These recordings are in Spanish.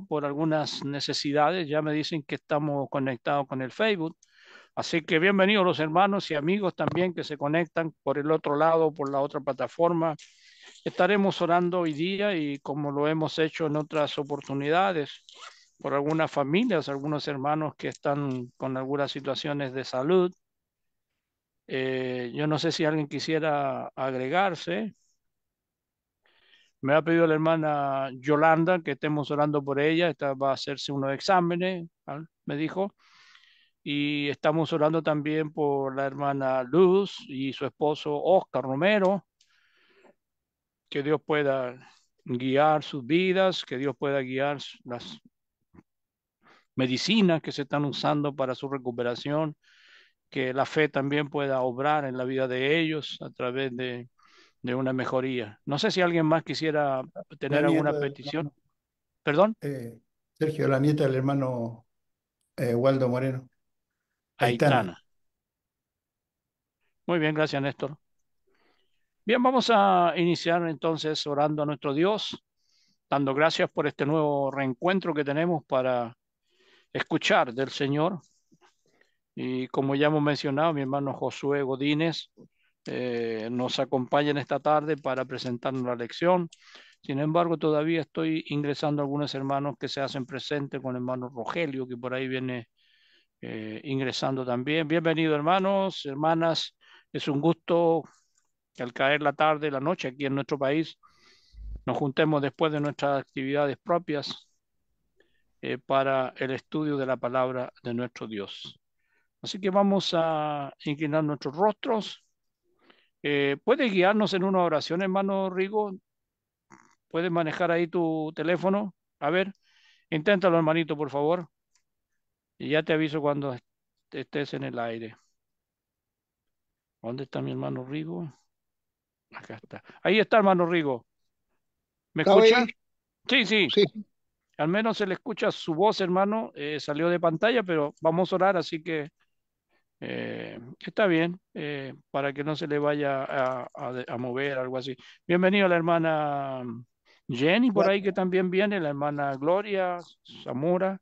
por algunas necesidades. Ya me dicen que estamos conectados con el Facebook. Así que bienvenidos los hermanos y amigos también que se conectan por el otro lado, por la otra plataforma. Estaremos orando hoy día y como lo hemos hecho en otras oportunidades, por algunas familias, algunos hermanos que están con algunas situaciones de salud. Yo no sé si alguien quisiera agregarse. Me ha pedido la hermana Yolanda que estemos orando por ella. Esta va a hacerse unos exámenes, me dijo. Y estamos orando también por la hermana Luz y su esposo Oscar Romero, que Dios pueda guiar sus vidas, que Dios pueda guiar las medicinas que se están usando para su recuperación, que la fe también pueda obrar en la vida de ellos a través de una mejoría. No sé si alguien más quisiera La tener alguna nieta del petición. hermano, Perdón, Sergio, la nieta del hermano Waldo Moreno, Aitana. Aitana. Muy bien, gracias, Néstor. Bien, vamos a iniciar entonces orando a nuestro Dios, dando gracias por este nuevo reencuentro que tenemos para escuchar del Señor. Y como ya hemos mencionado, mi hermano Josué Godínez nos acompaña en esta tarde para presentarnos la lección. Sin embargo, todavía estoy ingresando a algunos hermanos que se hacen presentes con el hermano Rogelio, que por ahí viene ingresando también. Bienvenidos hermanos, hermanas. Es un gusto que al caer la tarde, la noche aquí en nuestro país, nos juntemos después de nuestras actividades propias para el estudio de la palabra de nuestro Dios. Así que vamos a inclinar nuestros rostros. ¿Puede guiarnos en una oración, hermano Rigo? ¿Puedes manejar ahí tu teléfono? A ver, inténtalo, hermanito, por favor. Y ya te aviso cuando estés en el aire. ¿Dónde está mi hermano Rigo? Acá está. Ahí está, hermano Rigo. ¿Me ¿Estaba escucha? ahí? Sí, sí. Sí. Al menos se le escucha su voz, hermano. Salió de pantalla, pero vamos a orar, así que está bien, para que no se le vaya a mover, algo así. Bienvenido a la hermana Jenny, por Ya, ahí que también viene, la hermana Gloria Zamora.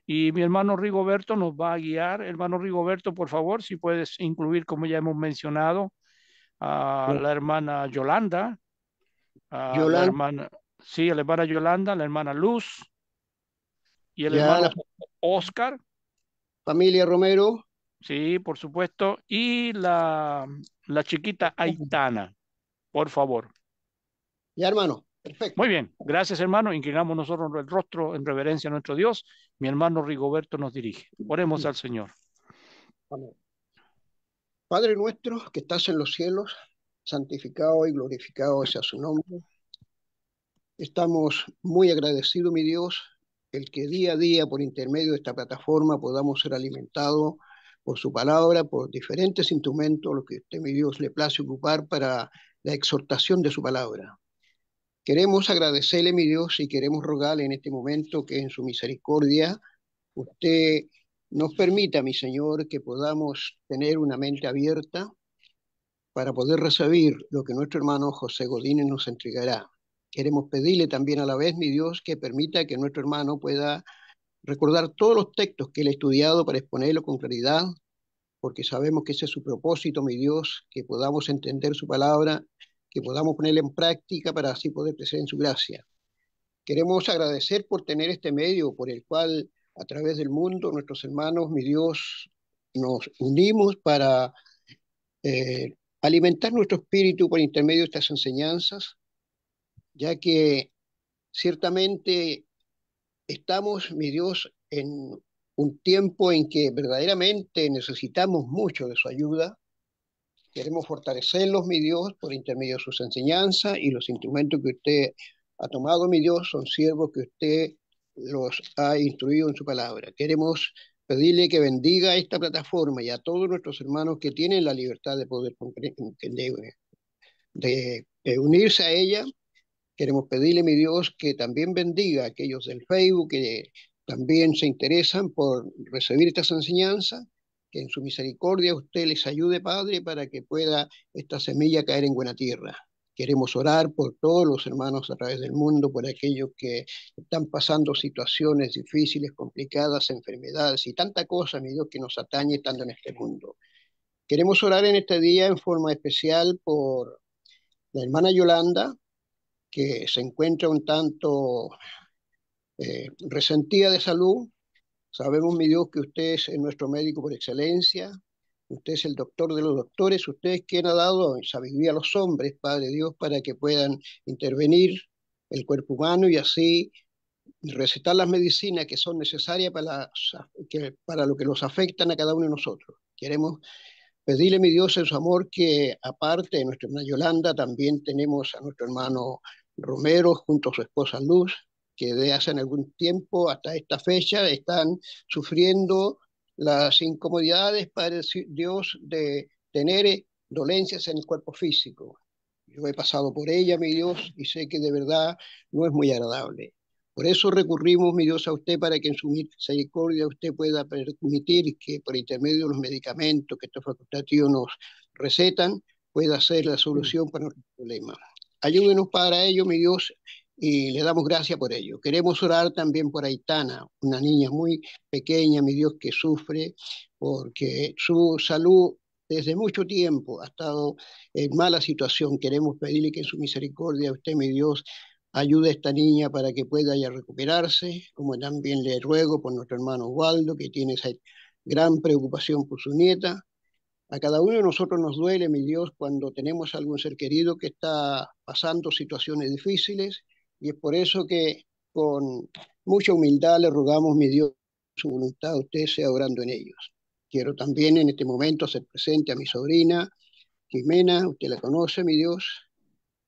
Y mi hermano Rigoberto nos va a guiar. Hermano Rigoberto, por favor, si puedes incluir, como ya hemos mencionado, a la hermana Yolanda, a la Yolanda, hermana, sí, a la hermana Yolanda, la hermana Luz y el ya hermano la Oscar, familia Romero. sí, por supuesto, y la chiquita Aitana, por favor. Ya, hermano, Muy perfecto. bien, gracias hermano. Inclinamos nosotros el rostro en reverencia a nuestro Dios. Mi hermano Rigoberto nos dirige. Oremos al Señor. Amén. Padre nuestro que estás en los cielos, santificado y glorificado sea su nombre. Estamos muy agradecidos, mi Dios, el que día a día, por intermedio de esta plataforma, podamos ser alimentados por su palabra, por diferentes instrumentos, lo que usted, mi Dios, le place ocupar para la exhortación de su palabra. Queremos agradecerle, mi Dios, y queremos rogarle en este momento que en su misericordia usted nos permita, mi Señor, que podamos tener una mente abierta para poder recibir lo que nuestro hermano José Godínez nos entregará. Queremos pedirle también a la vez, mi Dios, que permita que nuestro hermano pueda recordar todos los textos que él ha estudiado para exponerlo con claridad, porque sabemos que ese es su propósito, mi Dios, que podamos entender su palabra, que podamos ponerla en práctica para así poder crecer en su gracia. Queremos agradecer por tener este medio por el cual a través del mundo nuestros hermanos, mi Dios, nos unimos para alimentar nuestro espíritu por intermedio de estas enseñanzas, ya que ciertamente estamos, mi Dios, en un tiempo en que verdaderamente necesitamos mucho de su ayuda. Queremos fortalecerlos, mi Dios, por intermedio de sus enseñanzas y los instrumentos que usted ha tomado, mi Dios, son siervos que usted los ha instruido en su palabra. Queremos pedirle que bendiga esta plataforma y a todos nuestros hermanos que tienen la libertad de poder de unirse a ella. Queremos pedirle, mi Dios, que también bendiga a aquellos del Facebook que también se interesan por recibir estas enseñanzas, que en su misericordia usted les ayude, Padre, para que pueda esta semilla caer en buena tierra. Queremos orar por todos los hermanos a través del mundo, por aquellos que están pasando situaciones difíciles, complicadas, enfermedades y tanta cosa, mi Dios, que nos atañe estando en este mundo. Queremos orar en este día en forma especial por la hermana Yolanda, que se encuentra un tanto resentida de salud. Sabemos, mi Dios, que usted es nuestro médico por excelencia, usted es el doctor de los doctores, usted es quien ha dado sabiduría a los hombres, Padre Dios, para que puedan intervenir el cuerpo humano y así recetar las medicinas que son necesarias para lo que nos afectan a cada uno de nosotros. Queremos pedirle, mi Dios, en su amor, que aparte de nuestra hermana Yolanda, también tenemos a nuestro hermano Romero junto a su esposa Luz, que de hace algún tiempo hasta esta fecha están sufriendo las incomodidades, Padre Dios, de tener dolencias en el cuerpo físico. Yo he pasado por ella, mi Dios, y sé que de verdad no es muy agradable. Por eso recurrimos, mi Dios, a usted para que en su misericordia usted pueda permitir que por intermedio de los medicamentos que estos facultativos nos recetan, pueda ser la solución para nuestro problema. Ayúdenos para ello, mi Dios, y le damos gracias por ello. Queremos orar también por Aitana, una niña muy pequeña, mi Dios, que sufre porque su salud desde mucho tiempo ha estado en mala situación. Queremos pedirle que en su misericordia usted, mi Dios, ayude a esta niña para que pueda ya recuperarse, como también le ruego por nuestro hermano Waldo, que tiene esa gran preocupación por su nieta. A cada uno de nosotros nos duele, mi Dios, cuando tenemos algún ser querido que está pasando situaciones difíciles, y es por eso que con mucha humildad le rogamos, mi Dios, su voluntad, usted sea orando en ellos. Quiero también en este momento hacer presente a mi sobrina Jimena, usted la conoce, mi Dios.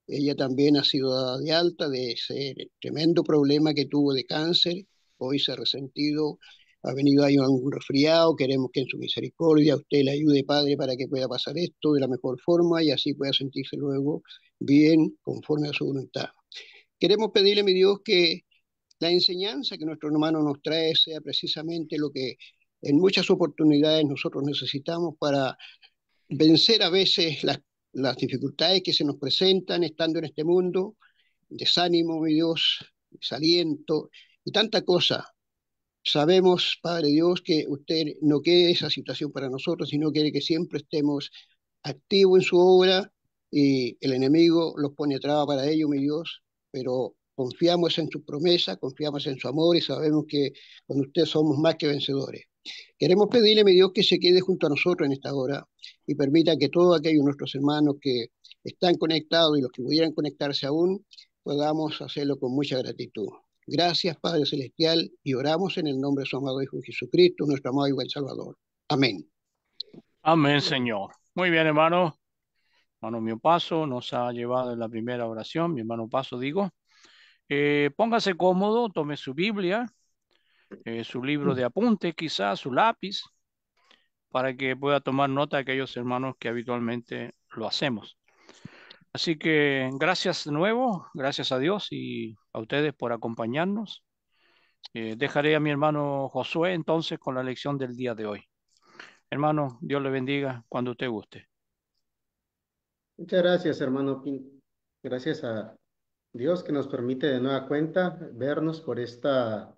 Ella también ha sido dada de alta de ese tremendo problema que tuvo de cáncer. Hoy se ha resentido, ha venido ahí un resfriado. Queremos que en su misericordia usted le ayude, Padre, para que pueda pasar esto de la mejor forma y así pueda sentirse luego bien conforme a su voluntad. Queremos pedirle, mi Dios, que la enseñanza que nuestro hermano nos trae sea precisamente lo que en muchas oportunidades nosotros necesitamos para vencer a veces las dificultades que se nos presentan estando en este mundo, desánimo, mi Dios, desaliento y tanta cosa. Sabemos, Padre Dios, que usted no quiere esa situación para nosotros, sino quiere que siempre estemos activos en su obra y el enemigo los pone a traba para ello, mi Dios, pero confiamos en su promesa, confiamos en su amor y sabemos que con usted somos más que vencedores. Queremos pedirle, mi Dios, que se quede junto a nosotros en esta hora y permita que todos aquellos nuestros hermanos que están conectados y los que pudieran conectarse aún, podamos hacerlo con mucha gratitud. Gracias, Padre Celestial, y oramos en el nombre de su amado Hijo Jesucristo, nuestro amado y buen Salvador. Amén. Amén, Señor. Muy bien, hermano. Hermano mío Paso nos ha llevado en la primera oración, mi hermano Paso digo. Póngase cómodo, tome su Biblia, su libro de apunte quizás, su lápiz, para que pueda tomar nota de aquellos hermanos que habitualmente lo hacemos. Así que gracias de nuevo, gracias a Dios y a ustedes por acompañarnos. Dejaré a mi hermano Josué entonces con la lección del día de hoy. Hermano, Dios le bendiga cuando usted guste. Muchas gracias, hermano Pin. Gracias a Dios que nos permite de nueva cuenta vernos por esta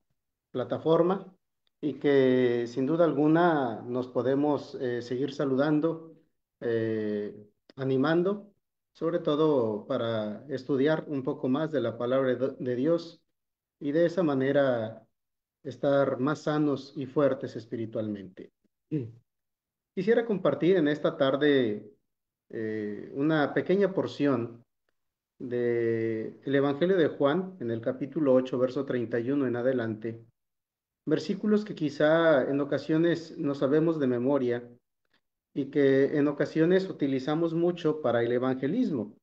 plataforma y que sin duda alguna nos podemos seguir saludando, eh, animando, sobre todo para estudiar un poco más de la palabra de Dios y de esa manera estar más sanos y fuertes espiritualmente. Quisiera compartir en esta tarde una pequeña porción del Evangelio de Juan, en el capítulo 8 verso 31 en adelante, versículos que quizá en ocasiones no sabemos de memoria y que en ocasiones utilizamos mucho para el evangelismo.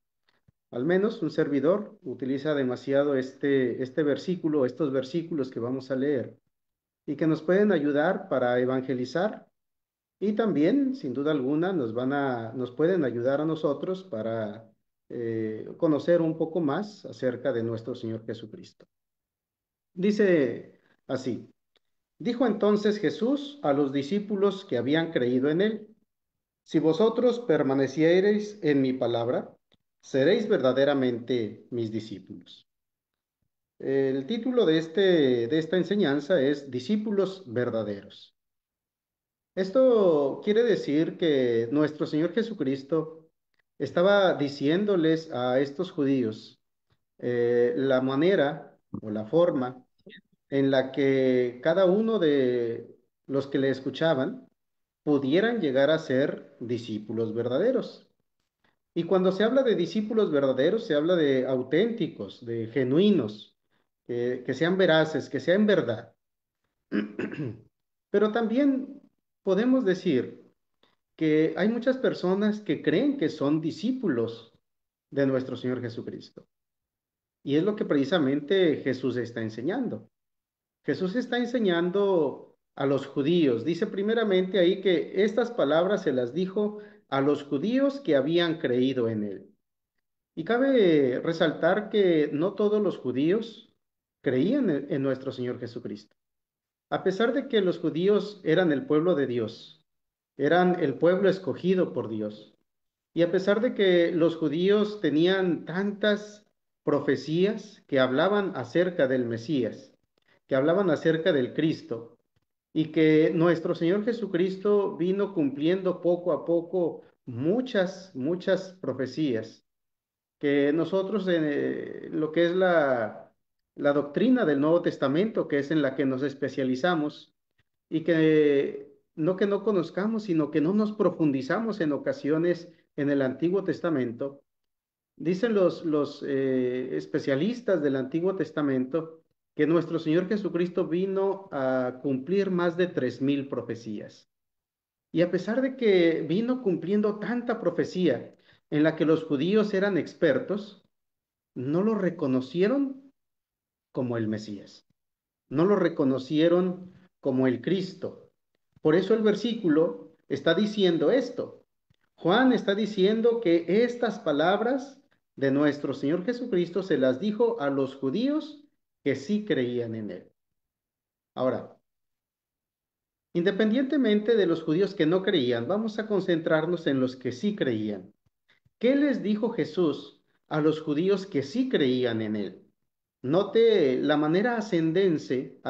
Al menos un servidor utiliza demasiado este versículo, estos versículos que vamos a leer, y que nos pueden ayudar para evangelizar y también, sin duda alguna, nos pueden ayudar a nosotros para conocer un poco más acerca de nuestro Señor Jesucristo. Dice así, dijo entonces Jesús a los discípulos que habían creído en él, si vosotros permaneciereis en mi palabra, seréis verdaderamente mis discípulos. El título de esta enseñanza es Discípulos verdaderos. Esto quiere decir que nuestro Señor Jesucristo estaba diciéndoles a estos judíos la manera o la forma en la que cada uno de los que le escuchaban pudieran llegar a ser discípulos verdaderos. Y cuando se habla de discípulos verdaderos, se habla de auténticos, de genuinos, que sean veraces, que sean verdad. Pero también podemos decir que hay muchas personas que creen que son discípulos de nuestro Señor Jesucristo. Y es lo que precisamente Jesús está enseñando. Jesús está enseñando a los judíos. Dice primeramente ahí que estas palabras se las dijo a los judíos que habían creído en él. Y cabe resaltar que no todos los judíos creían en nuestro Señor Jesucristo. A pesar de que los judíos eran el pueblo de Dios, eran el pueblo escogido por Dios, y a pesar de que los judíos tenían tantas profecías que hablaban acerca del Mesías, que hablaban acerca del Cristo, y que nuestro Señor Jesucristo vino cumpliendo poco a poco muchas profecías, que nosotros en lo que es la doctrina del Nuevo Testamento, que es en la que nos especializamos, y que no conozcamos, sino que no nos profundizamos en ocasiones en el Antiguo Testamento. Dicen los especialistas del Antiguo Testamento que nuestro Señor Jesucristo vino a cumplir más de 3000 profecías. Y a pesar de que vino cumpliendo tanta profecía en la que los judíos eran expertos, no lo reconocieron como el Mesías, no lo reconocieron como el Cristo. Por eso el versículo está diciendo esto. Juan está diciendo que estas palabras de nuestro Señor Jesucristo se las dijo a los judíos que sí creían en él. Ahora, independientemente de los judíos que no creían, vamos a concentrarnos en los que sí creían. ¿Qué les dijo Jesús a los judíos que sí creían en él? Note la manera ascendente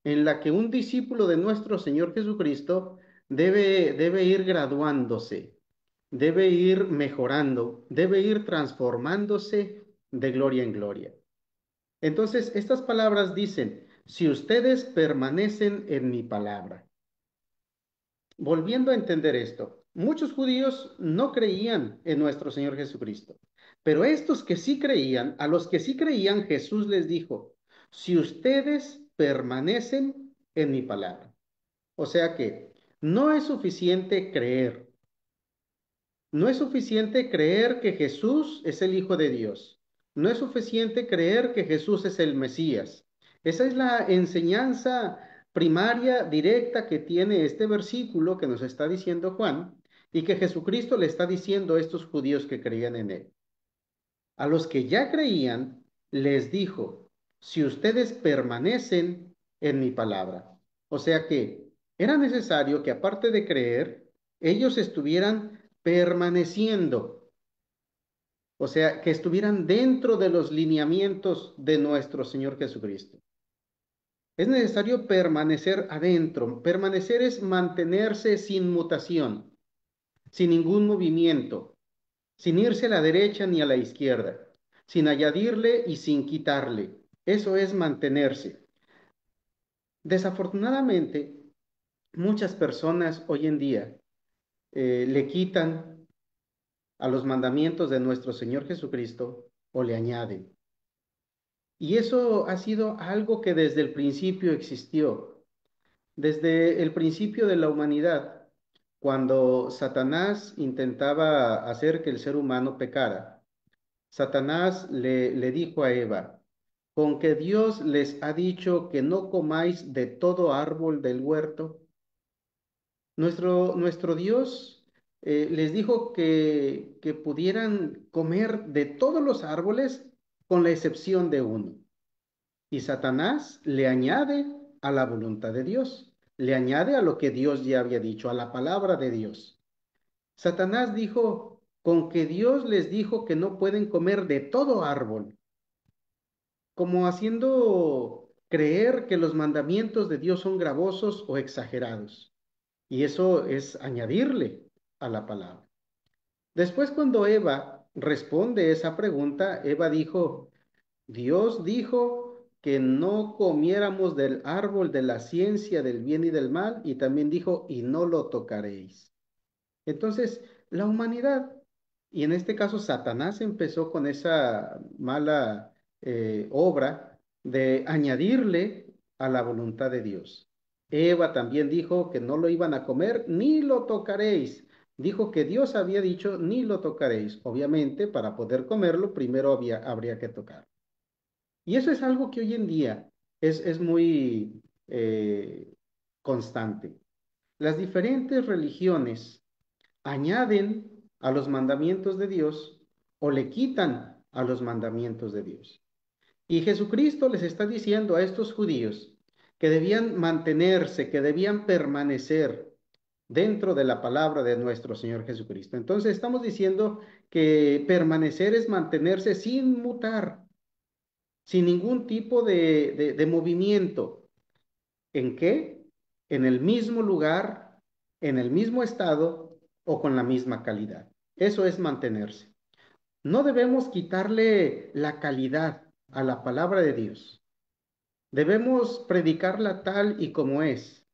en la que un discípulo de nuestro Señor Jesucristo debe ir graduándose, debe ir mejorando, debe ir transformándose de gloria en gloria. Entonces, estas palabras dicen, si ustedes permanecen en mi palabra. Volviendo a entender esto, muchos judíos no creían en nuestro Señor Jesucristo, pero estos que sí creían, a los que sí creían, Jesús les dijo, si ustedes permanecen en mi palabra. O sea que no es suficiente creer, no es suficiente creer que Jesús es el Hijo de Dios. No es suficiente creer que Jesús es el Mesías. Esa es la enseñanza primaria, directa que tiene este versículo que nos está diciendo Juan y que Jesucristo le está diciendo a estos judíos que creían en él. A los que ya creían, les dijo, si ustedes permanecen en mi palabra. O sea que era necesario que aparte de creer, ellos estuvieran permaneciendo, o sea, que estuvieran dentro de los lineamientos de nuestro Señor Jesucristo. Es necesario permanecer adentro. Permanecer es mantenerse sin mutación, sin ningún movimiento, sin irse a la derecha ni a la izquierda, sin añadirle y sin quitarle. Eso es mantenerse. Desafortunadamente, muchas personas hoy en día le quitan a los mandamientos de nuestro Señor Jesucristo o le añaden. Y eso ha sido algo que desde el principio existió, desde el principio de la humanidad, cuando Satanás intentaba hacer que el ser humano pecara. Satanás le dijo a Eva, con que Dios les ha dicho que no comáis de todo árbol del huerto. Nuestro Dios les dijo que pudieran comer de todos los árboles con la excepción de uno. Y Satanás le añade a la voluntad de Dios, le añade a lo que Dios ya había dicho, a la palabra de Dios. Satanás dijo, con que Dios les dijo que no pueden comer de todo árbol, como haciendo creer que los mandamientos de Dios son gravosos o exagerados. Y eso es añadirle a la palabra. Después, cuando Eva responde esa pregunta, Eva dijo, Dios dijo que no comiéramos del árbol de la ciencia del bien y del mal, y también dijo, y no lo tocaréis. Entonces, la humanidad, y en este caso Satanás empezó con esa mala obra de añadirle a la voluntad de Dios. Eva también dijo que no lo iban a comer, ni lo tocaréis. Dijo que Dios había dicho, ni lo tocaréis. Obviamente, para poder comerlo, primero habría que tocar. Y eso es algo que hoy en día es muy constante. Las diferentes religiones añaden a los mandamientos de Dios o le quitan a los mandamientos de Dios. Y Jesucristo les está diciendo a estos judíos que debían mantenerse, que debían permanecer dentro de la palabra de nuestro Señor Jesucristo. Entonces estamos diciendo que permanecer es mantenerse sin mutar, sin ningún tipo de movimiento. ¿En qué? En el mismo lugar, en el mismo estado o con la misma calidad. Eso es mantenerse. No debemos quitarle la calidad a la palabra de Dios. Debemos predicarla tal y como es.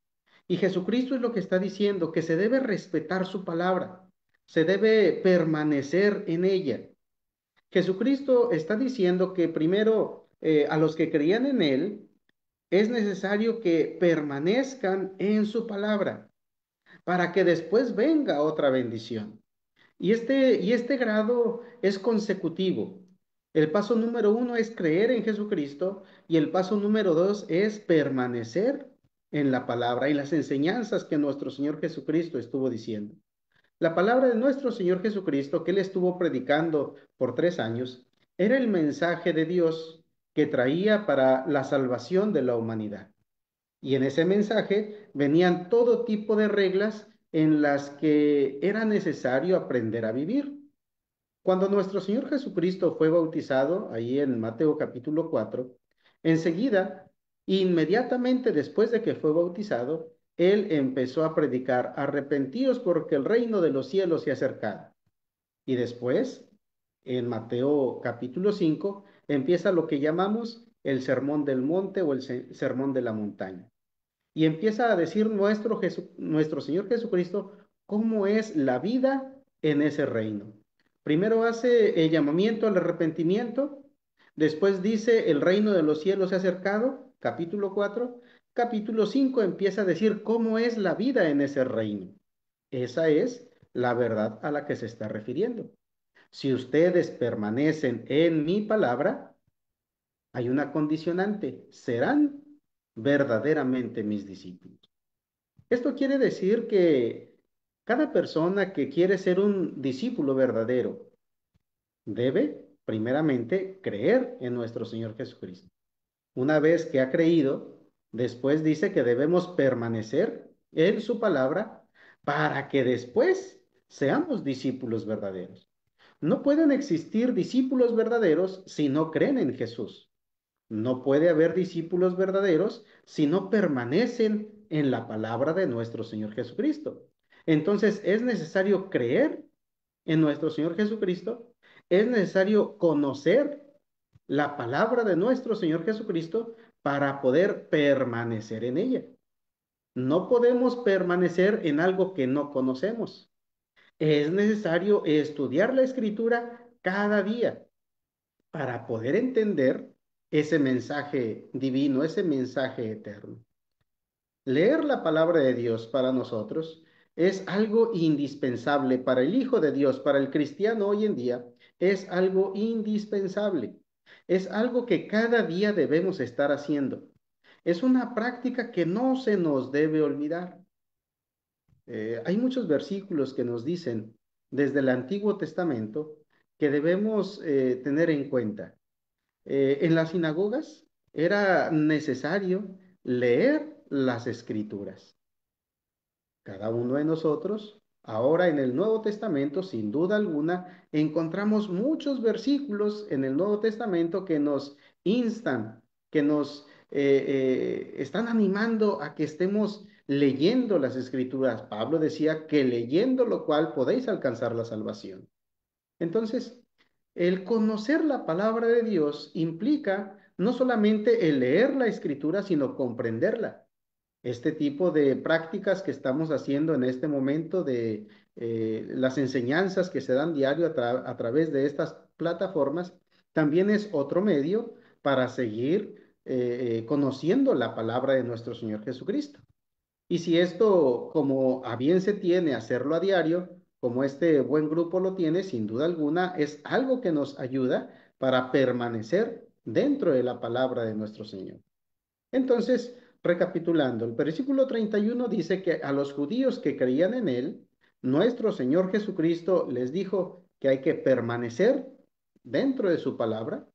Y Jesucristo es lo que está diciendo, que se debe respetar su palabra, se debe permanecer en ella. Jesucristo está diciendo que primero a los que creían en Él es necesario que permanezcan en su palabra para que después venga otra bendición. Y este grado es consecutivo. El paso número 1 es creer en Jesucristo y el paso número 2 es permanecer en la palabra y las enseñanzas que nuestro Señor Jesucristo estuvo diciendo. La palabra de nuestro Señor Jesucristo que Él estuvo predicando por 3 años era el mensaje de Dios que traía para la salvación de la humanidad. Y en ese mensaje venían todo tipo de reglas en las que era necesario aprender a vivir. Cuando nuestro Señor Jesucristo fue bautizado, ahí en Mateo capítulo 4, enseguida, inmediatamente después de que fue bautizado, Él empezó a predicar, arrepentíos porque el reino de los cielos se ha acercado. Y después, en Mateo capítulo 5, empieza lo que llamamos el sermón del monte o el sermón de la montaña. Y empieza a decir nuestro Señor Jesucristo cómo es la vida en ese reino. Primero hace el llamamiento al arrepentimiento, después dice el reino de los cielos se ha acercado, capítulo 4. Capítulo 5 empieza a decir cómo es la vida en ese reino. Esa es la verdad a la que se está refiriendo. Si ustedes permanecen en mi palabra, hay una condicionante, serán verdaderamente mis discípulos. Esto quiere decir que cada persona que quiere ser un discípulo verdadero debe, primeramente, creer en nuestro Señor Jesucristo. Una vez que ha creído, después dice que debemos permanecer en su palabra para que después seamos discípulos verdaderos. No pueden existir discípulos verdaderos si no creen en Jesús. No puede haber discípulos verdaderos si no permanecen en la palabra de nuestro Señor Jesucristo. Entonces es necesario creer en nuestro Señor Jesucristo, es necesario conocer la palabra de nuestro Señor Jesucristo para poder permanecer en ella. No podemos permanecer en algo que no conocemos. Es necesario estudiar la Escritura cada día para poder entender ese mensaje divino, ese mensaje eterno. Leer la palabra de Dios para nosotros es algo indispensable para el Hijo de Dios, para el cristiano hoy en día, es algo indispensable. Es algo que cada día debemos estar haciendo. Es una práctica que no se nos debe olvidar. Hay muchos versículos que nos dicen desde el Antiguo Testamento que debemos tener en cuenta. En las sinagogas era necesario leer las escrituras. Cada uno de nosotros Ahora en el Nuevo Testamento, sin duda alguna, encontramos muchos versículos en el Nuevo Testamento que nos instan, que nos están animando a que estemos leyendo las Escrituras. Pablo decía que leyendo lo cual podéis alcanzar la salvación. Entonces, el conocer la palabra de Dios implica no solamente el leer la Escritura, sino comprenderla. Este tipo de prácticas que estamos haciendo en este momento de las enseñanzas que se dan diario a través de estas plataformas, también es otro medio para seguir conociendo la palabra de nuestro Señor Jesucristo. Y si esto, como a bien se tiene hacerlo a diario, como este buen grupo lo tiene, sin duda alguna, es algo que nos ayuda para permanecer dentro de la palabra de nuestro Señor. Entonces, recapitulando, el versículo 31 dice que a los judíos que creían en él, nuestro Señor Jesucristo les dijo que hay que permanecer dentro de su palabra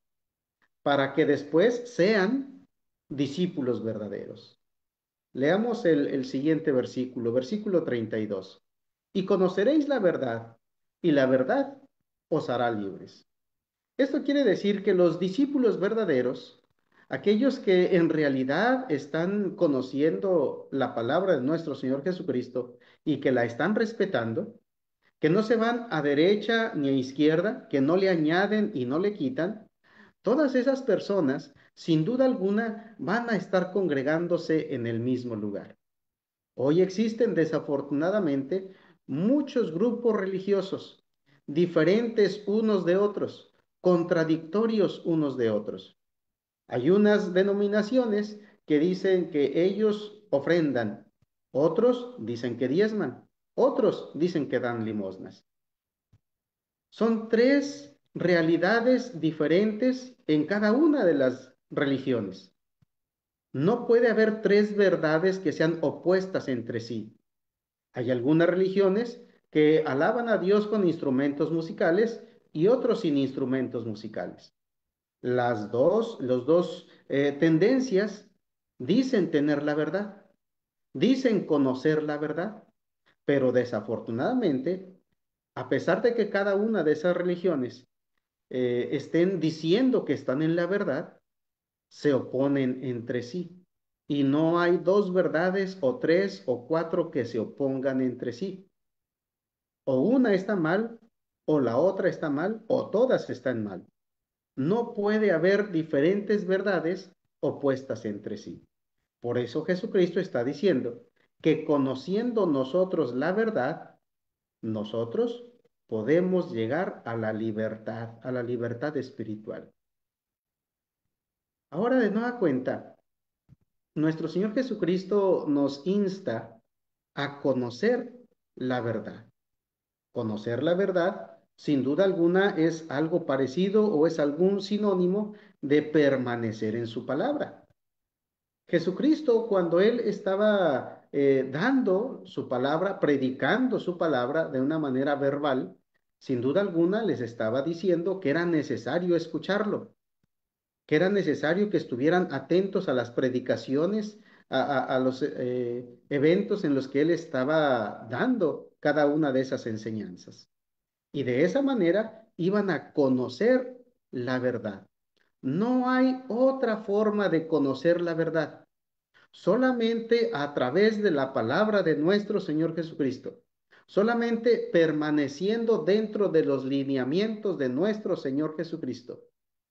para que después sean discípulos verdaderos. Leamos el siguiente versículo, versículo 32. Y conoceréis la verdad, y la verdad os hará libres. Esto quiere decir que los discípulos verdaderos, aquellos que en realidad están conociendo la palabra de nuestro Señor Jesucristo y que la están respetando, que no se van a derecha ni a izquierda, que no le añaden y no le quitan, todas esas personas, sin duda alguna, van a estar congregándose en el mismo lugar. Hoy existen desafortunadamente muchos grupos religiosos, diferentes unos de otros, contradictorios unos de otros. Hay unas denominaciones que dicen que ellos ofrendan, otros dicen que diezman, otros dicen que dan limosnas. Son tres realidades diferentes en cada una de las religiones. No puede haber tres verdades que sean opuestas entre sí. Hay algunas religiones que alaban a Dios con instrumentos musicales y otros sin instrumentos musicales. Los dos tendencias dicen tener la verdad, dicen conocer la verdad, pero desafortunadamente, a pesar de que cada una de esas religiones estén diciendo que están en la verdad, se oponen entre sí. Y no hay dos verdades o tres o cuatro que se opongan entre sí. O una está mal, o la otra está mal, o todas están mal. No puede haber diferentes verdades opuestas entre sí. Por eso Jesucristo está diciendo que conociendo nosotros la verdad, nosotros podemos llegar a la libertad espiritual. Ahora de nueva cuenta, nuestro Señor Jesucristo nos insta a conocer la verdad. Conocer la verdad, sin duda alguna, es algo parecido o es algún sinónimo de permanecer en su palabra. Jesucristo, cuando él estaba dando su palabra, predicando su palabra de una manera verbal, sin duda alguna les estaba diciendo que era necesario escucharlo, que era necesario que estuvieran atentos a las predicaciones, a los eventos en los que él estaba dando cada una de esas enseñanzas. Y de esa manera iban a conocer la verdad. No hay otra forma de conocer la verdad, solamente a través de la palabra de nuestro Señor Jesucristo, solamente permaneciendo dentro de los lineamientos de nuestro Señor Jesucristo,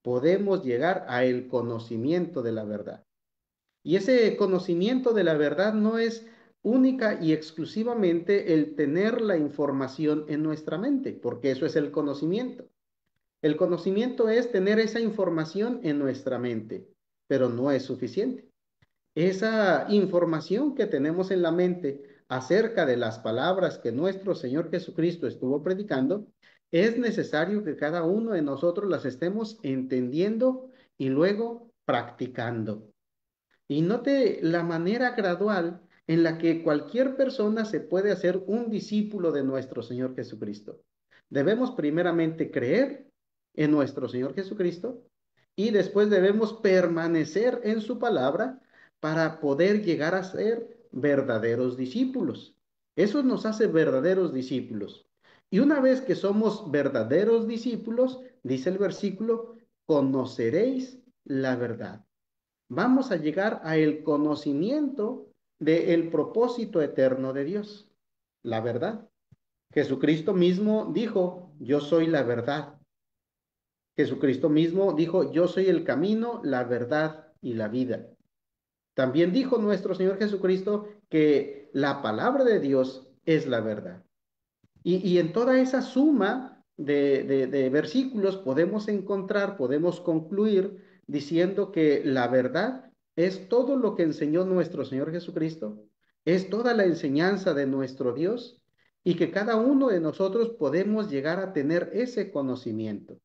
podemos llegar a el conocimiento de la verdad. Y ese conocimiento de la verdad no es única y exclusivamente el tener la información en nuestra mente, porque eso es el conocimiento. El conocimiento es tener esa información en nuestra mente, pero no es suficiente. Esa información que tenemos en la mente acerca de las palabras que nuestro Señor Jesucristo estuvo predicando, es necesario que cada uno de nosotros las estemos entendiendo y luego practicando. Y note la manera gradual en la que cualquier persona se puede hacer un discípulo de nuestro Señor Jesucristo. Debemos primeramente creer en nuestro Señor Jesucristo y después debemos permanecer en su palabra para poder llegar a ser verdaderos discípulos. Eso nos hace verdaderos discípulos. Y una vez que somos verdaderos discípulos, dice el versículo, conoceréis la verdad. Vamos a llegar a el conocimiento del propósito eterno de Dios, la verdad. Jesucristo mismo dijo, yo soy la verdad. Jesucristo mismo dijo, yo soy el camino, la verdad y la vida. También dijo nuestro Señor Jesucristo que la palabra de Dios es la verdad. Y en toda esa suma de versículos podemos encontrar, podemos concluir diciendo que la verdad es todo lo que enseñó nuestro Señor Jesucristo, es toda la enseñanza de nuestro Dios y que cada uno de nosotros podemos llegar a tener ese conocimiento.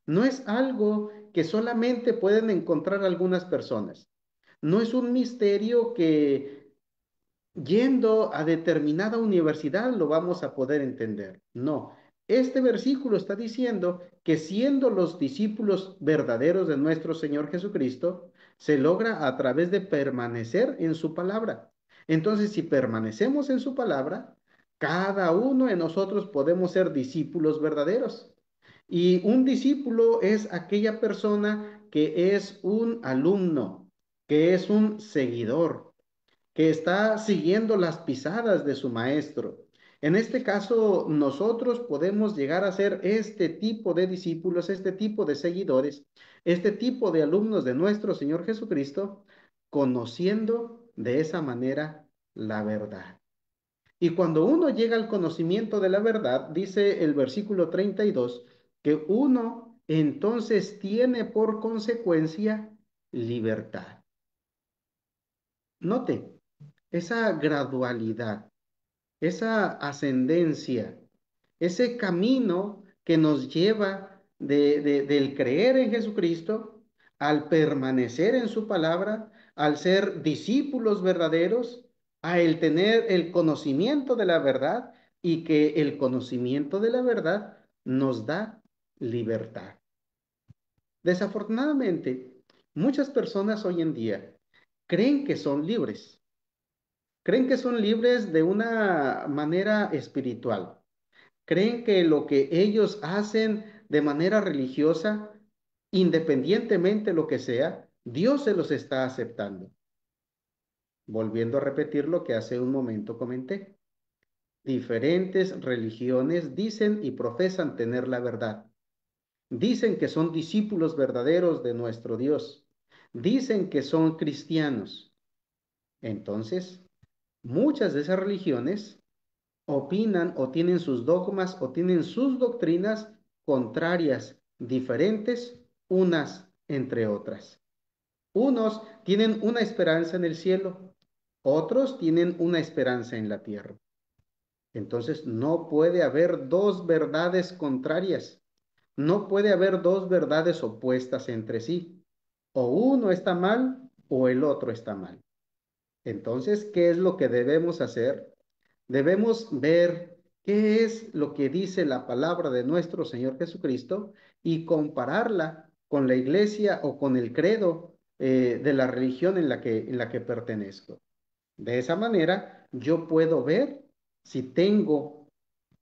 No es algo que solamente pueden encontrar algunas personas. No es un misterio que yendo a determinada universidad lo vamos a poder entender. No, este versículo está diciendo que siendo los discípulos verdaderos de nuestro Señor Jesucristo, se logra a través de permanecer en su palabra. Entonces, si permanecemos en su palabra, cada uno de nosotros podemos ser discípulos verdaderos. Y un discípulo es aquella persona que es un alumno, que es un seguidor, que está siguiendo las pisadas de su maestro. En este caso, nosotros podemos llegar a ser este tipo de discípulos, este tipo de seguidores, este tipo de alumnos de nuestro Señor Jesucristo, conociendo de esa manera la verdad. Y cuando uno llega al conocimiento de la verdad, dice el versículo 32, que uno entonces tiene por consecuencia libertad. Note esa gradualidad, esa ascendencia, ese camino que nos lleva del creer en Jesucristo al permanecer en su palabra, al ser discípulos verdaderos, a el tener el conocimiento de la verdad y que el conocimiento de la verdad nos da libertad. Desafortunadamente, muchas personas hoy en día creen que son libres. Creen que son libres de una manera espiritual. Creen que lo que ellos hacen de manera religiosa, independientemente lo que sea, Dios se los está aceptando. Volviendo a repetir lo que hace un momento comenté. Diferentes religiones dicen y profesan tener la verdad. Dicen que son discípulos verdaderos de nuestro Dios. Dicen que son cristianos. Entonces, muchas de esas religiones opinan o tienen sus dogmas o tienen sus doctrinas contrarias, diferentes unas entre otras. Unos tienen una esperanza en el cielo, otros tienen una esperanza en la tierra. Entonces no puede haber dos verdades contrarias, no puede haber dos verdades opuestas entre sí. O uno está mal o el otro está mal. Entonces, ¿qué es lo que debemos hacer? Debemos ver qué es lo que dice la palabra de nuestro Señor Jesucristo y compararla con la iglesia o con el credo de la religión en la que pertenezco. De esa manera, yo puedo ver si tengo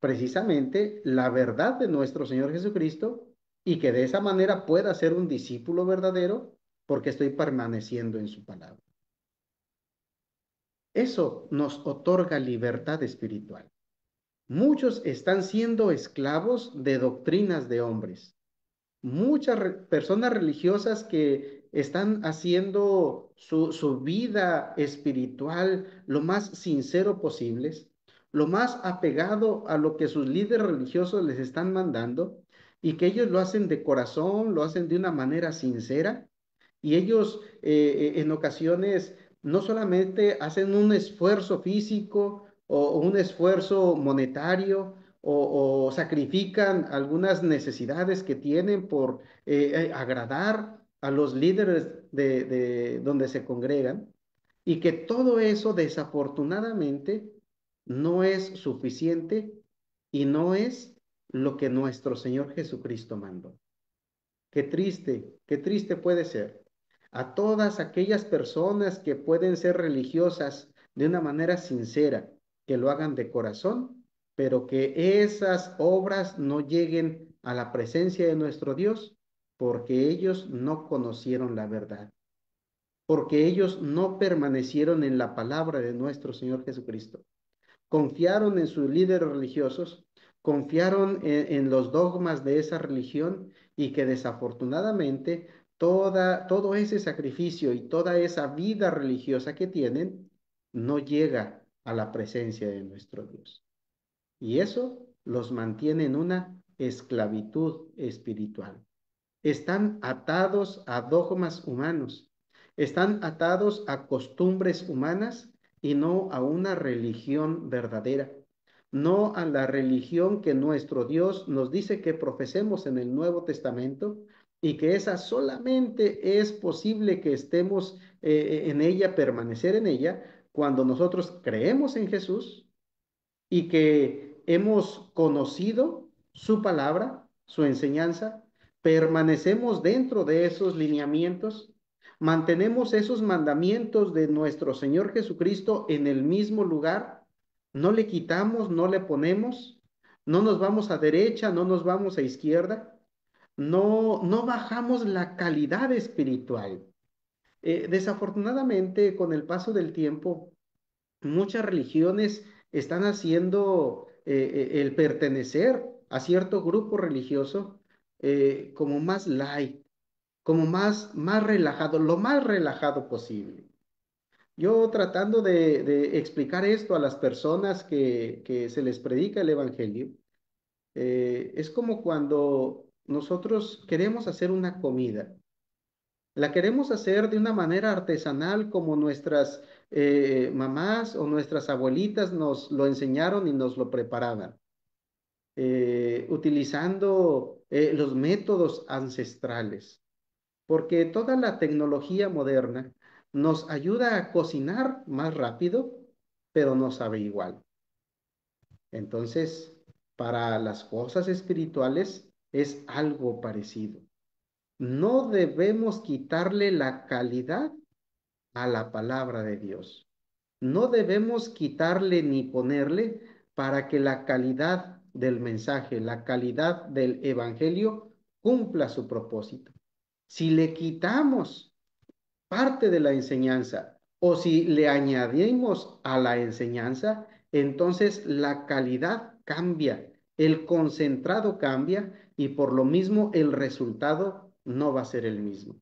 precisamente la verdad de nuestro Señor Jesucristo y que de esa manera pueda ser un discípulo verdadero porque estoy permaneciendo en su palabra. Eso nos otorga libertad espiritual. Muchos están siendo esclavos de doctrinas de hombres. Muchas personas religiosas que están haciendo su vida espiritual lo más sincero posibles, lo más apegado a lo que sus líderes religiosos les están mandando y que ellos lo hacen de corazón, lo hacen de una manera sincera y ellos en ocasiones no solamente hacen un esfuerzo físico o un esfuerzo monetario o sacrifican algunas necesidades que tienen por agradar a los líderes de donde se congregan y que todo eso desafortunadamente no es suficiente y no es lo que nuestro Señor Jesucristo mandó. Qué triste puede ser. A todas aquellas personas que pueden ser religiosas de una manera sincera, que lo hagan de corazón, pero que esas obras no lleguen a la presencia de nuestro Dios, porque ellos no conocieron la verdad, porque ellos no permanecieron en la palabra de nuestro Señor Jesucristo. Confiaron en sus líderes religiosos, confiaron en los dogmas de esa religión y que desafortunadamente todo ese sacrificio y toda esa vida religiosa que tienen no llega a la presencia de nuestro Dios. Y eso los mantiene en una esclavitud espiritual. Están atados a dogmas humanos, están atados a costumbres humanas y no a una religión verdadera, no a la religión que nuestro Dios nos dice que profesemos en el Nuevo Testamento y que esa solamente es posible que estemos en ella, permanecer en ella, cuando nosotros creemos en Jesús y que hemos conocido su palabra, su enseñanza, permanecemos dentro de esos lineamientos, mantenemos esos mandamientos de nuestro Señor Jesucristo en el mismo lugar, no le quitamos, no le ponemos, no nos vamos a derecha, no nos vamos a izquierda, no bajamos la calidad espiritual. Desafortunadamente, con el paso del tiempo, muchas religiones están haciendo el pertenecer a cierto grupo religioso como más light, como más relajado, lo más relajado posible. Yo tratando de explicar esto a las personas que se les predica el Evangelio, es como cuando nosotros queremos hacer una comida. La queremos hacer de una manera artesanal como nuestras mamás o nuestras abuelitas nos lo enseñaron y nos lo preparaban, utilizando los métodos ancestrales, porque toda la tecnología moderna nos ayuda a cocinar más rápido, pero no sabe igual. Entonces, para las cosas espirituales es algo parecido. No debemos quitarle la calidad a la palabra de Dios. No debemos quitarle ni ponerle para que la calidad del mensaje, la calidad del evangelio cumpla su propósito. Si le quitamos parte de la enseñanza o si le añadimos a la enseñanza, entonces la calidad cambia, el concentrado cambia y por lo mismo el resultado no va a ser el mismo.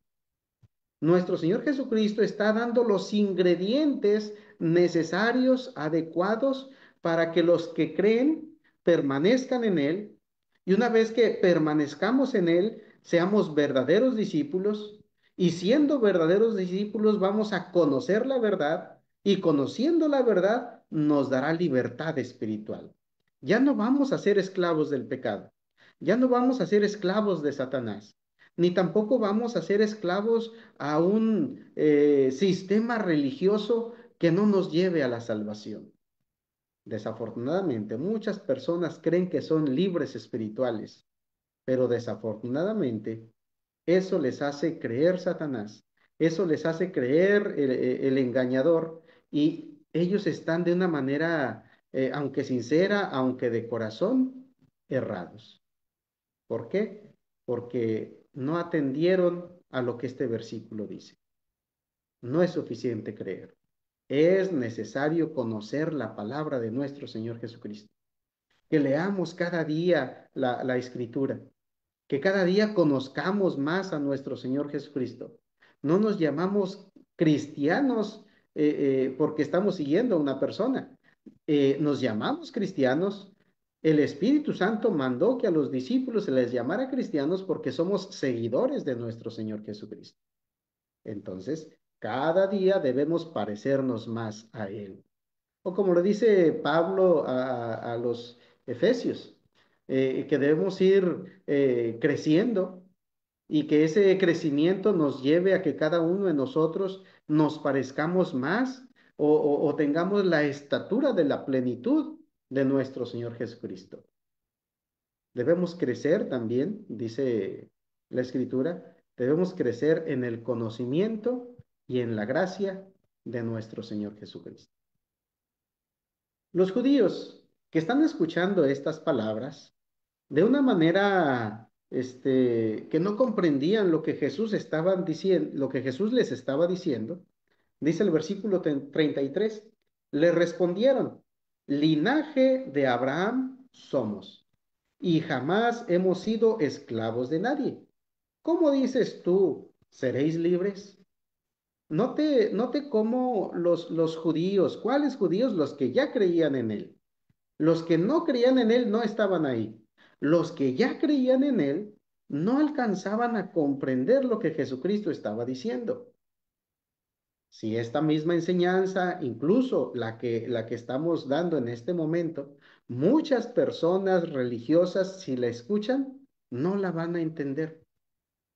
Nuestro Señor Jesucristo está dando los ingredientes necesarios, adecuados, para que los que creen permanezcan en Él. Y una vez que permanezcamos en Él, seamos verdaderos discípulos. Y siendo verdaderos discípulos, vamos a conocer la verdad. Y conociendo la verdad, nos dará libertad espiritual. Ya no vamos a ser esclavos del pecado. Ya no vamos a ser esclavos de Satanás, ni tampoco vamos a ser esclavos a un sistema religioso que no nos lleve a la salvación. Desafortunadamente, muchas personas creen que son libres espirituales, pero desafortunadamente eso les hace creer Satanás, eso les hace creer el engañador y ellos están de una manera, aunque sincera, aunque de corazón, errados. ¿Por qué? Porque no atendieron a lo que este versículo dice. No es suficiente creer. Es necesario conocer la palabra de nuestro Señor Jesucristo. Que leamos cada día la Escritura. Que cada día conozcamos más a nuestro Señor Jesucristo. No nos llamamos cristianos porque estamos siguiendo a una persona. Nos llamamos cristianos. El Espíritu Santo mandó que a los discípulos se les llamara cristianos porque somos seguidores de nuestro Señor Jesucristo. Entonces, cada día debemos parecernos más a Él. O como lo dice Pablo a los Efesios, que debemos ir creciendo y que ese crecimiento nos lleve a que cada uno de nosotros nos parezcamos más o tengamos la estatura de la plenitud de nuestro Señor Jesucristo. Debemos crecer también, dice la Escritura, debemos crecer en el conocimiento y en la gracia de nuestro Señor Jesucristo. Los judíos que están escuchando estas palabras de una manera que no comprendían lo que Jesús estaba diciendo, lo que Jesús les estaba diciendo, dice el versículo 33, le respondieron, linaje de Abraham somos y jamás hemos sido esclavos de nadie. ¿Cómo dices tú, seréis libres? Note cómo los judíos, ¿cuáles judíos? Los que ya creían en él. Los que no creían en él no estaban ahí. Los que ya creían en él no alcanzaban a comprender lo que Jesucristo estaba diciendo. Si esta misma enseñanza, incluso la que estamos dando en este momento, muchas personas religiosas, si la escuchan, no la van a entender.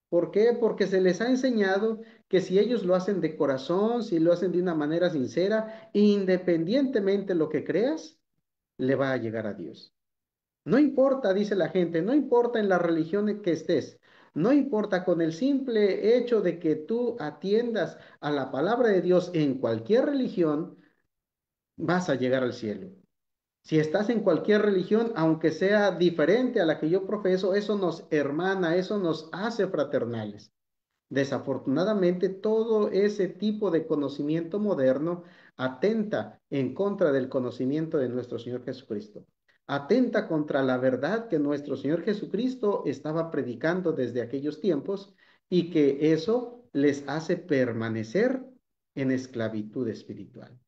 ¿Por qué? Porque se les ha enseñado que si ellos lo hacen de corazón, si lo hacen de una manera sincera, independientemente lo que creas, le va a llegar a Dios. No importa, dice la gente, no importa en la religión en que estés, no importa con el simple hecho de que tú atiendas a la palabra de Dios en cualquier religión, vas a llegar al cielo. Si estás en cualquier religión, aunque sea diferente a la que yo profeso, eso nos hermana, eso nos hace fraternales. Desafortunadamente, todo ese tipo de conocimiento moderno atenta en contra del conocimiento de nuestro Señor Jesucristo. Atenta contra la verdad que nuestro Señor Jesucristo estaba predicando desde aquellos tiempos y que eso les hace permanecer en esclavitud espiritual.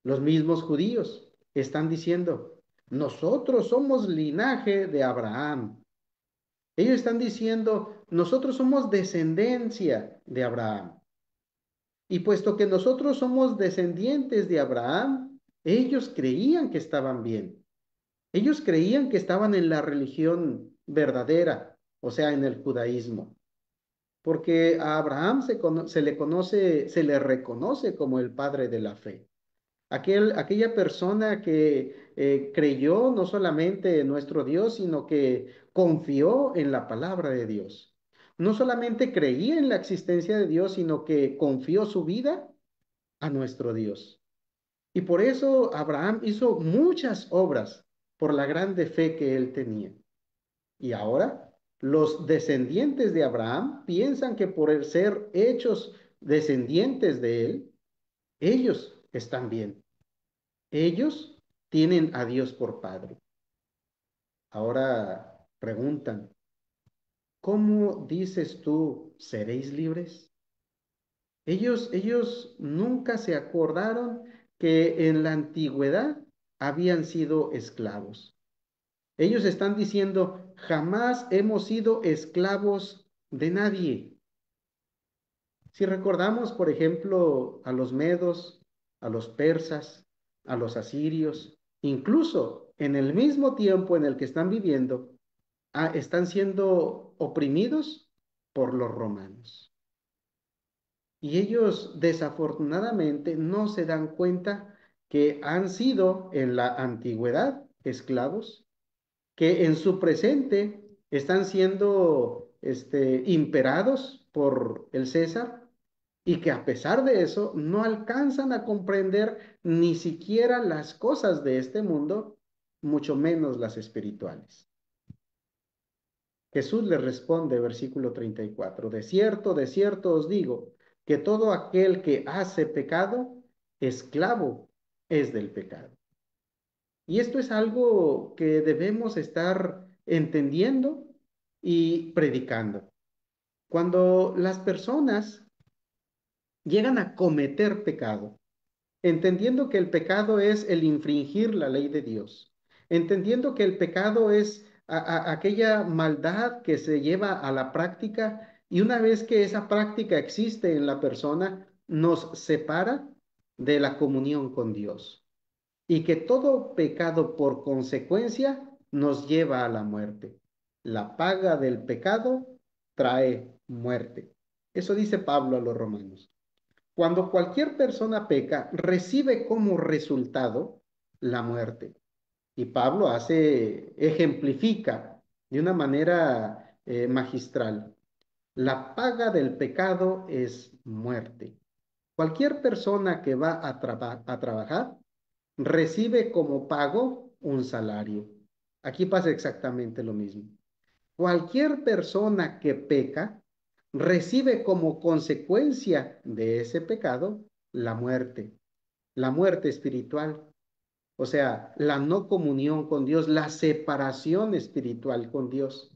Los mismos judíos están diciendo, nosotros somos linaje de Abraham. Ellos están diciendo, nosotros somos descendencia de Abraham. Y puesto que nosotros somos descendientes de Abraham, ellos creían que estaban bien. Ellos creían que estaban en la religión verdadera, o sea, en el judaísmo. Porque a Abraham se le conoce, se le reconoce como el padre de la fe. Aquella persona que creyó no solamente en nuestro Dios, sino que confió en la palabra de Dios. No solamente creía en la existencia de Dios, sino que confió su vida a nuestro Dios. Y por eso Abraham hizo muchas obras por la grande fe que él tenía. Y ahora los descendientes de Abraham piensan que por el ser hechos descendientes de él, ellos están bien. Ellos tienen a Dios por Padre. Ahora preguntan, ¿cómo dices tú, seréis libres? Ellos nunca se acordaron que en la antigüedad habían sido esclavos. Ellos están diciendo, jamás hemos sido esclavos de nadie. Si recordamos, por ejemplo, a los medos, a los persas, a los asirios, incluso en el mismo tiempo en el que están viviendo, están siendo oprimidos por los romanos. Y ellos desafortunadamente no se dan cuenta que han sido en la antigüedad esclavos, que en su presente están siendo imperados por el César y que a pesar de eso no alcanzan a comprender ni siquiera las cosas de este mundo, mucho menos las espirituales. Jesús le responde, versículo 34, de cierto os digo, que todo aquel que hace pecado, esclavo es del pecado. Y esto es algo que debemos estar entendiendo y predicando. Cuando las personas llegan a cometer pecado, entendiendo que el pecado es el infringir la ley de Dios, entendiendo que el pecado es aquella maldad que se lleva a la práctica y una vez que esa práctica existe en la persona, nos separa de la comunión con Dios y que todo pecado por consecuencia nos lleva a la muerte. La paga del pecado trae muerte. Eso dice Pablo a los romanos. Cuando cualquier persona peca, recibe como resultado la muerte. Y Pablo ejemplifica de una manera magistral. La paga del pecado es muerte. Cualquier persona que va a trabajar recibe como pago un salario. Aquí pasa exactamente lo mismo. Cualquier persona que peca recibe como consecuencia de ese pecado la muerte espiritual, o sea, la no comunión con Dios, la separación espiritual con Dios,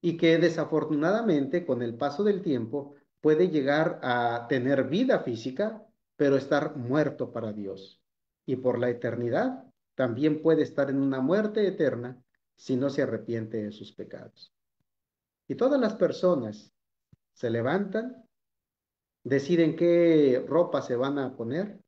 y que desafortunadamente con el paso del tiempo puede llegar a tener vida física, pero estar muerto para Dios. Y por la eternidad también puede estar en una muerte eterna si no se arrepiente de sus pecados. Y todas las personas se levantan, deciden qué ropa se van a poner,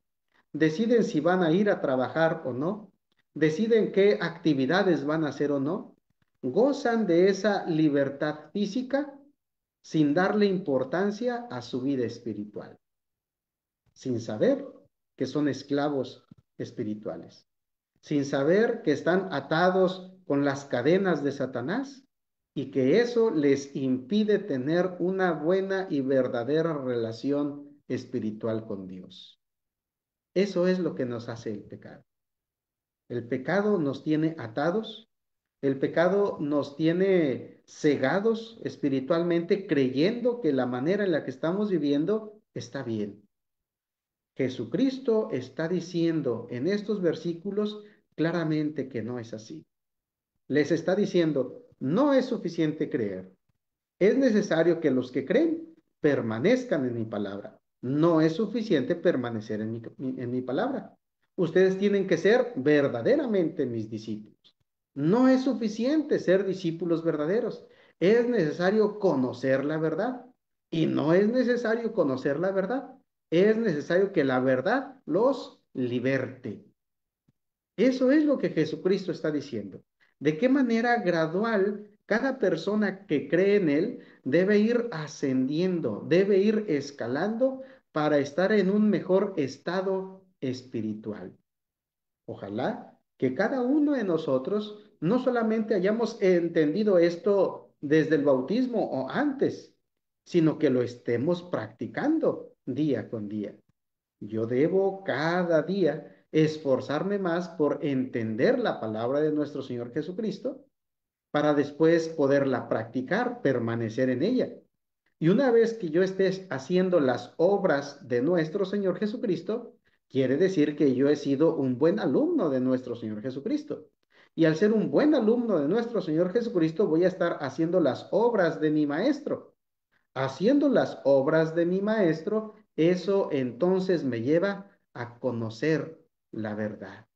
deciden si van a ir a trabajar o no, deciden qué actividades van a hacer o no, gozan de esa libertad física sin darle importancia a su vida espiritual, sin saber que son esclavos espirituales, sin saber que están atados con las cadenas de Satanás y que eso les impide tener una buena y verdadera relación espiritual con Dios. Eso es lo que nos hace el pecado. El pecado nos tiene atados, el pecado nos tiene cegados espiritualmente, creyendo que la manera en la que estamos viviendo está bien. Jesucristo está diciendo en estos versículos claramente que no es así. Les está diciendo, no es suficiente creer. Es necesario que los que creen permanezcan en mi palabra. No es suficiente permanecer en mi palabra. Ustedes tienen que ser verdaderamente mis discípulos. No es suficiente ser discípulos verdaderos. Es necesario conocer la verdad. Y no es necesario conocer la verdad. Es necesario que la verdad los liberte. Eso es lo que Jesucristo está diciendo. ¿De qué manera gradual cada persona que cree en Él debe ir ascendiendo, debe ir escalando para estar en un mejor estado espiritual? Ojalá que cada uno de nosotros no solamente hayamos entendido esto desde el bautismo o antes, sino que lo estemos practicando día con día. Yo debo cada día esforzarme más por entender la palabra de nuestro Señor Jesucristo para después poderla practicar, permanecer en ella. Y una vez que yo esté haciendo las obras de nuestro Señor Jesucristo, quiere decir que yo he sido un buen alumno de nuestro Señor Jesucristo. Y al ser un buen alumno de nuestro Señor Jesucristo, voy a estar haciendo las obras de mi Maestro. Haciendo las obras de mi Maestro, eso entonces me lleva a conocer la verdad.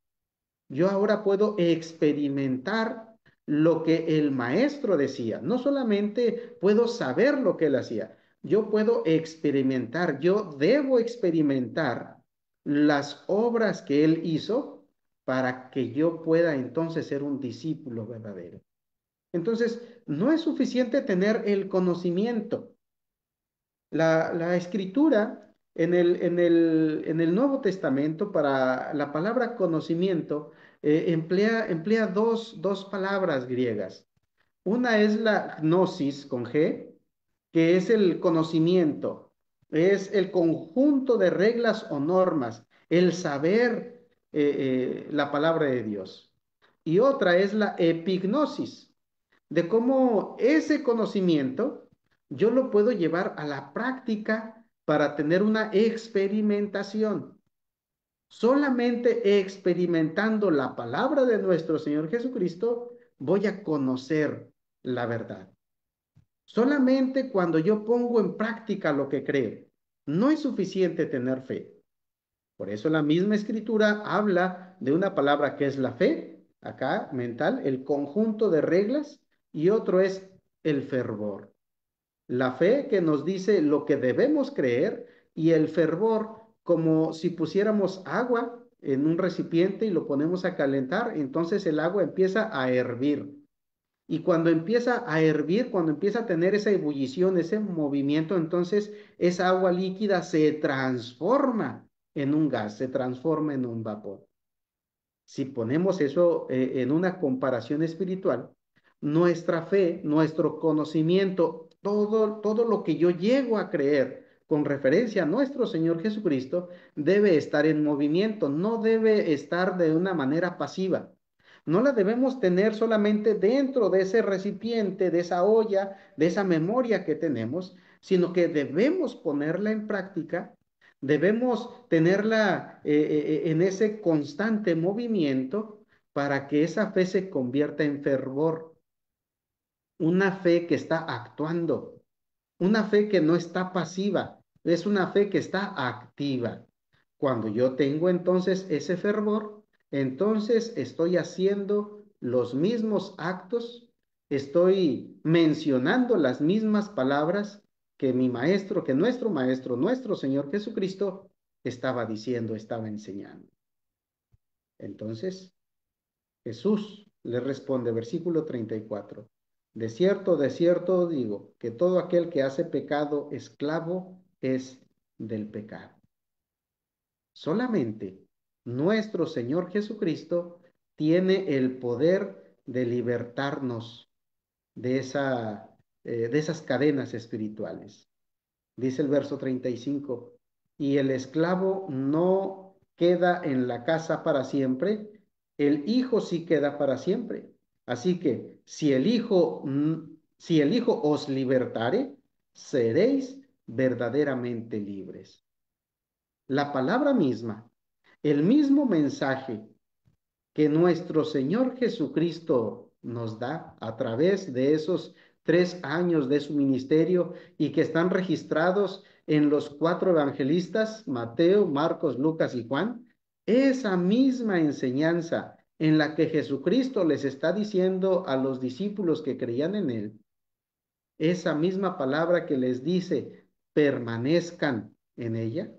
Yo ahora puedo experimentar lo que el Maestro decía. No solamente puedo saber lo que él hacía, yo puedo experimentar, yo debo experimentar las obras que él hizo para que yo pueda entonces ser un discípulo verdadero. Entonces, no es suficiente tener el conocimiento. La escritura en el Nuevo Testamento para la palabra conocimiento emplea dos palabras griegas. Una es la gnosis con G, que es el conocimiento, es el conjunto de reglas o normas, el saber la palabra de Dios. Y otra es la epignosis, de cómo ese conocimiento yo lo puedo llevar a la práctica para tener una experimentación. Solamente experimentando la palabra de nuestro Señor Jesucristo voy a conocer la verdad. Solamente cuando yo pongo en práctica lo que creo, no es suficiente tener fe. Por eso la misma escritura habla de una palabra que es la fe, acá mental, el conjunto de reglas, y otro es el fervor. La fe que nos dice lo que debemos creer y el fervor como si pusiéramos agua en un recipiente y lo ponemos a calentar, entonces el agua empieza a hervir. Y cuando empieza a hervir, cuando empieza a tener esa ebullición, ese movimiento, entonces esa agua líquida se transforma en un gas, se transforma en un vapor. Si ponemos eso en una comparación espiritual, nuestra fe, nuestro conocimiento, todo lo que yo llego a creer, con referencia a nuestro Señor Jesucristo, debe estar en movimiento, no debe estar de una manera pasiva. No la debemos tener solamente dentro de ese recipiente, de esa olla, de esa memoria que tenemos, sino que debemos ponerla en práctica, debemos tenerla en ese constante movimiento para que esa fe se convierta en fervor, una fe que está actuando, una fe que no está pasiva, es una fe que está activa. Cuando yo tengo entonces ese fervor, entonces estoy haciendo los mismos actos, estoy mencionando las mismas palabras que mi maestro, que nuestro maestro, nuestro Señor Jesucristo estaba diciendo, estaba enseñando. Entonces, Jesús le responde, versículo 34. De cierto digo, que todo aquel que hace pecado, esclavo es del pecado. Solamente nuestro Señor Jesucristo tiene el poder de libertarnos de esas cadenas espirituales. Dice el verso 35, y el esclavo no queda en la casa para siempre, el hijo sí queda para siempre. Así que si el hijo os libertare, seréis verdaderamente libres. La palabra misma, el mismo mensaje que nuestro Señor Jesucristo nos da a través de esos 3 años de su ministerio y que están registrados en los 4 evangelistas, Mateo, Marcos, Lucas y Juan, esa misma enseñanza en la que Jesucristo les está diciendo a los discípulos que creían en él, esa misma palabra que les dice, permanezcan en ella,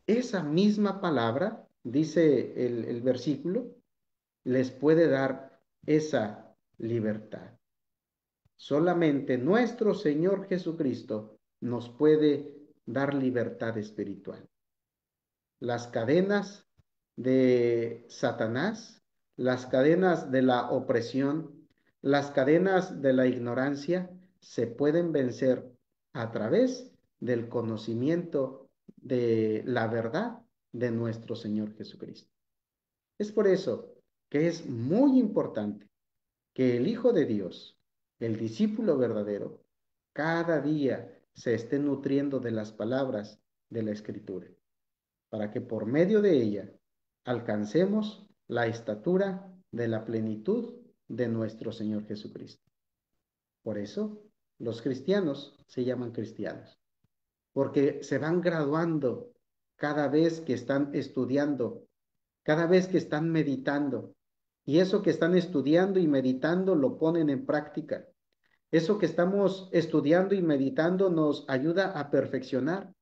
esa misma palabra, dice el versículo, les puede dar esa libertad. Solamente nuestro Señor Jesucristo nos puede dar libertad espiritual. Las cadenas de Satanás, las cadenas de la opresión, las cadenas de la ignorancia se pueden vencer a través del conocimiento de la verdad de nuestro Señor Jesucristo. Es por eso que es muy importante que el Hijo de Dios, el discípulo verdadero, cada día se esté nutriendo de las palabras de la Escritura, para que por medio de ella alcancemos la estatura de la plenitud de nuestro Señor Jesucristo. Por eso los cristianos se llaman cristianos, porque se van graduando cada vez que están estudiando, cada vez que están meditando. Y eso que están estudiando y meditando lo ponen en práctica. Eso que estamos estudiando y meditando nos ayuda a perfeccionar.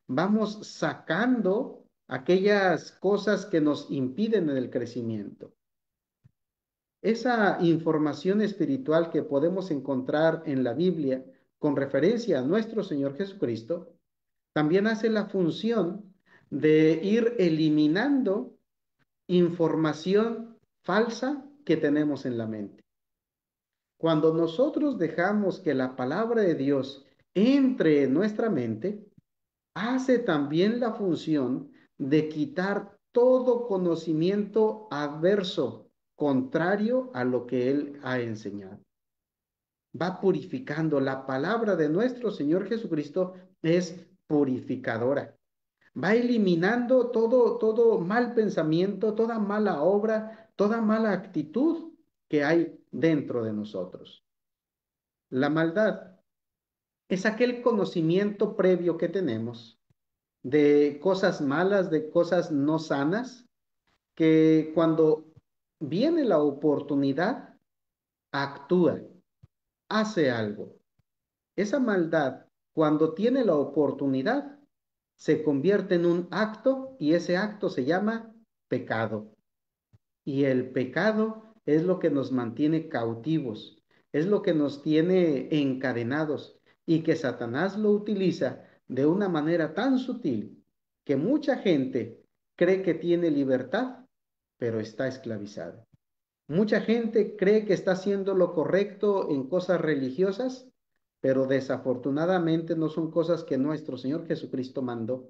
Vamos sacando aquellas cosas que nos impiden el crecimiento. Esa información espiritual que podemos encontrar en la Biblia con referencia a nuestro Señor Jesucristo, también hace la función de ir eliminando información falsa que tenemos en la mente. Cuando nosotros dejamos que la palabra de Dios entre en nuestra mente, hace también la función de quitar todo conocimiento adverso, contrario a lo que Él ha enseñado. Va purificando. La palabra de nuestro Señor Jesucristo es purificadora. Va eliminando todo mal pensamiento, toda mala obra, toda mala actitud que hay dentro de nosotros. La maldad es aquel conocimiento previo que tenemos de cosas malas, de cosas no sanas, que cuando viene la oportunidad, actúa, hace algo. Esa maldad, cuando tiene la oportunidad, se convierte en un acto y ese acto se llama pecado. Y el pecado es lo que nos mantiene cautivos, es lo que nos tiene encadenados y que Satanás lo utiliza de una manera tan sutil que mucha gente cree que tiene libertad, pero está esclavizada. Mucha gente cree que está haciendo lo correcto en cosas religiosas, pero desafortunadamente no son cosas que nuestro Señor Jesucristo mandó.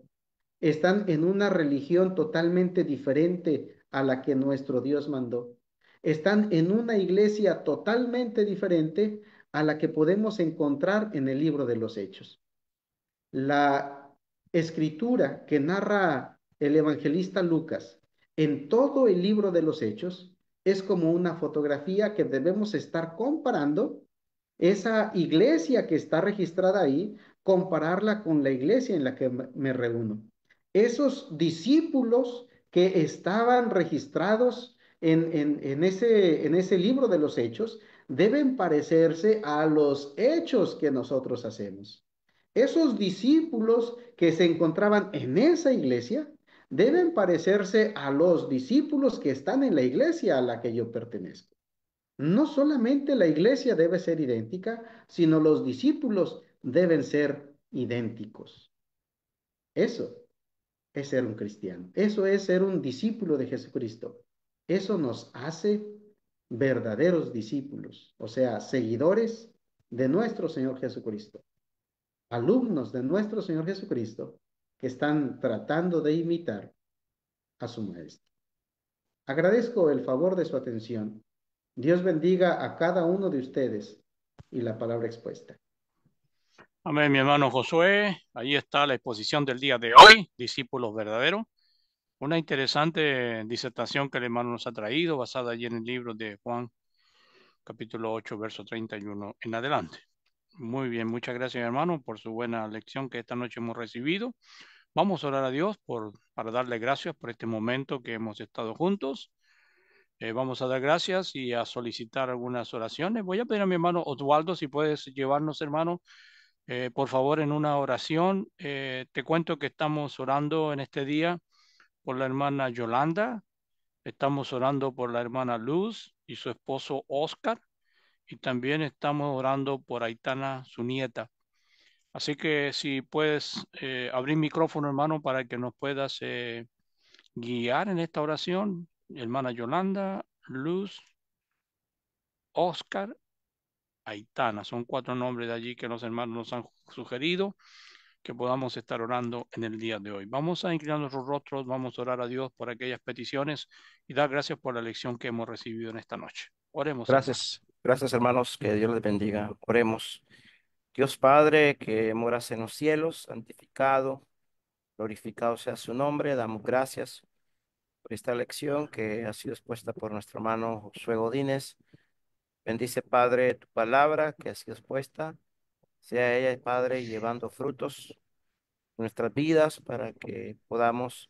Están en una religión totalmente diferente a la que nuestro Dios mandó. Están en una iglesia totalmente diferente a la que podemos encontrar en el libro de los Hechos. La escritura que narra el evangelista Lucas en todo el libro de los Hechos es como una fotografía que debemos estar comparando esa iglesia que está registrada ahí, compararla con la iglesia en la que me reúno. Esos discípulos que estaban registrados en ese libro de los hechos deben parecerse a los hechos que nosotros hacemos. Esos discípulos que se encontraban en esa iglesia deben parecerse a los discípulos que están en la iglesia a la que yo pertenezco. No solamente la iglesia debe ser idéntica, sino los discípulos deben ser idénticos. Eso es ser un cristiano. Eso es ser un discípulo de Jesucristo. Eso nos hace verdaderos discípulos, o sea, seguidores de nuestro Señor Jesucristo, alumnos de nuestro Señor Jesucristo que están tratando de imitar a su Maestro. Agradezco el favor de su atención. Dios bendiga a cada uno de ustedes y la palabra expuesta. Amén, mi hermano Josué. Ahí está la exposición del día de hoy, discípulos verdaderos. Una interesante disertación que el hermano nos ha traído, basada allí en el libro de Juan, capítulo 8, verso 31 en adelante. Muy bien, muchas gracias, hermano, por su buena lección que esta noche hemos recibido. Vamos a orar a Dios para darle gracias por este momento que hemos estado juntos. Vamos a dar gracias y a solicitar algunas oraciones. Voy a pedir a mi hermano Oswaldo si puedes llevarnos, hermano, por favor, en una oración. Te cuento que estamos orando en este día por la hermana Yolanda, estamos orando por la hermana Luz y su esposo Oscar, y también estamos orando por Aitana, su nieta. Así que si puedes abrir micrófono, hermano, para que nos puedas guiar en esta oración. Hermana Yolanda, Luz, Oscar, Aitana. Son 4 nombres de allí que los hermanos nos han sugerido que podamos estar orando en el día de hoy. Vamos a inclinar nuestros rostros, vamos a orar a Dios por aquellas peticiones y dar gracias por la lección que hemos recibido en esta noche. Oremos, hermano. Gracias hermanos, que Dios les bendiga. Oremos. Dios Padre, que moras en los cielos, santificado, glorificado sea su nombre. Damos gracias por esta lección que ha sido expuesta por nuestro hermano Josué Godínez. Bendice, Padre, tu palabra que ha sido expuesta. Sea ella, Padre, llevando frutos en nuestras vidas para que podamos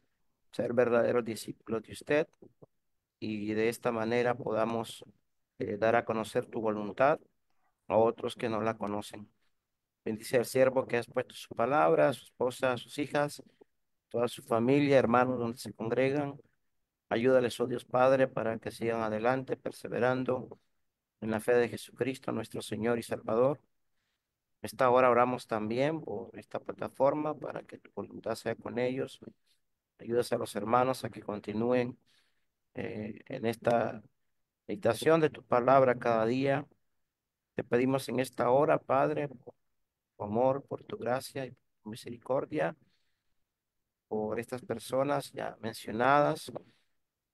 ser verdaderos discípulos de usted y de esta manera podamos dar a conocer tu voluntad a otros que no la conocen. Bendice al siervo que has puesto su palabra, a su esposa, a sus hijas, toda su familia, hermanos donde se congregan. Ayúdales, oh Dios Padre, para que sigan adelante, perseverando en la fe de Jesucristo, nuestro Señor y Salvador. Esta hora oramos también por esta plataforma para que tu voluntad sea con ellos. Ayudas a los hermanos a que continúen en esta meditación de tu palabra cada día. Te pedimos en esta hora, Padre, por tu amor, por tu gracia y por tu misericordia, por estas personas ya mencionadas,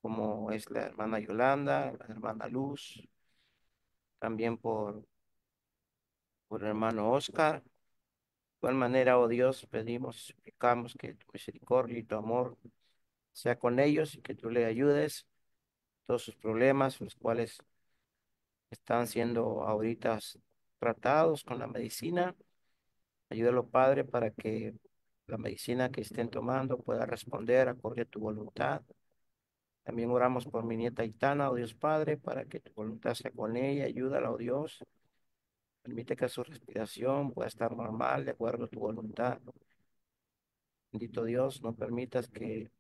como es la hermana Yolanda, la hermana Luz, también por el hermano Oscar. De igual manera, oh Dios, pedimos y suplicamos que tu misericordia y tu amor sea con ellos y que tú le ayudes todos sus problemas, los cuales están siendo ahorita tratados con la medicina. Ayúdalo, Padre, para que la medicina que estén tomando pueda responder acorde a tu voluntad. También oramos por mi nieta Itana, oh Dios Padre, para que tu voluntad sea con ella. Ayúdala, oh Dios. Permite que su respiración pueda estar normal de acuerdo a tu voluntad. Bendito Dios, no permitas que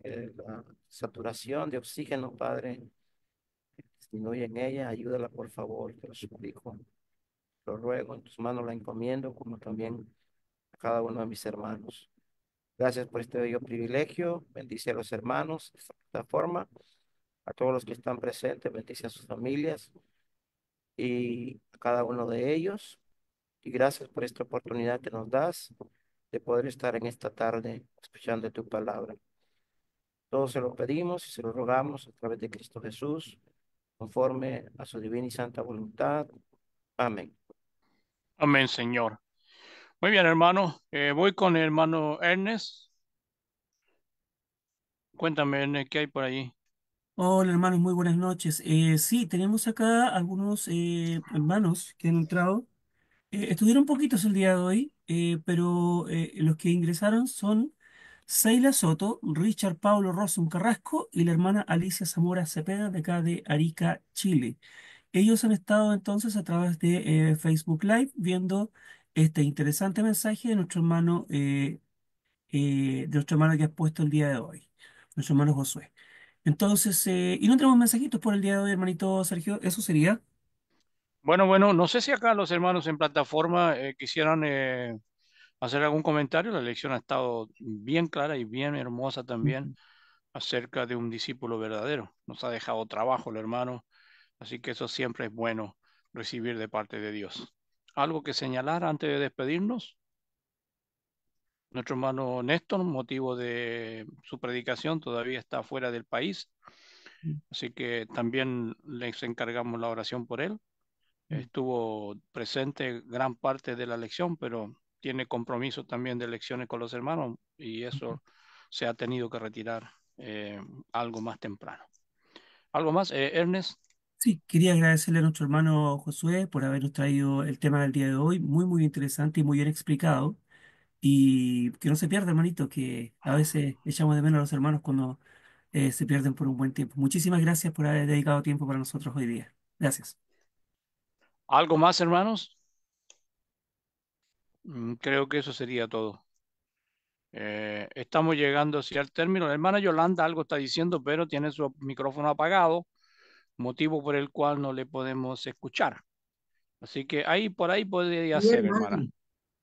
la saturación de oxígeno, Padre, disminuya en ella. Ayúdala, por favor, te lo suplico. Lo ruego, en tus manos la encomiendo, como también a cada uno de mis hermanos. Gracias por este bello privilegio. Bendice a los hermanos de esta plataforma, a todos los que están presentes. Bendice a sus familias y a cada uno de ellos. y gracias por esta oportunidad que nos das de poder estar en esta tarde escuchando tu palabra. Todo se lo pedimos y se lo rogamos a través de Cristo Jesús, conforme a su divina y santa voluntad. Amén. Amén, Señor. Muy bien, hermano. Voy con el hermano Ernest. Cuéntame, Ernest, ¿qué hay por allí? Hola hermanos, muy buenas noches. Sí, tenemos acá algunos hermanos que han entrado. Estuvieron poquitos el día de hoy, pero los que ingresaron son Seila Soto, Richard Pablo Rosum Carrasco y la hermana Alicia Zamora Cepeda de acá de Arica, Chile. Ellos han estado entonces a través de Facebook Live viendo este interesante mensaje de nuestro hermano que has puesto el día de hoy, nuestro hermano Josué. Entonces, y no tenemos mensajitos por el día de hoy, hermanito Sergio, eso sería. Bueno, no sé si acá los hermanos en plataforma quisieran hacer algún comentario. La lección ha estado bien clara y bien hermosa también Ujú. acerca de un discípulo verdadero. Nos ha dejado trabajo el hermano, así que eso siempre es bueno recibir de parte de Dios. ¿Algo que señalar antes de despedirnos? Nuestro hermano Néstor, motivo de su predicación, todavía está fuera del país, así que también les encargamos la oración por él. Estuvo presente gran parte de la lección, pero tiene compromiso también de lecciones con los hermanos y eso se ha tenido que retirar algo más temprano. ¿Algo más, Ernest? Sí, quería agradecerle a nuestro hermano Josué por habernos traído el tema del día de hoy, muy, muy interesante y muy bien explicado. Y que no se pierda, hermanito, que a veces echamos de menos a los hermanos cuando se pierden por un buen tiempo. Muchísimas gracias por haber dedicado tiempo para nosotros hoy día. Gracias. ¿Algo más, hermanos? Creo que eso sería todo. Estamos llegando hacia el término. La hermana Yolanda algo está diciendo, pero tiene su micrófono apagado, motivo por el cual no le podemos escuchar. Así que ahí por ahí podría Sí, ser, hermana. hermano,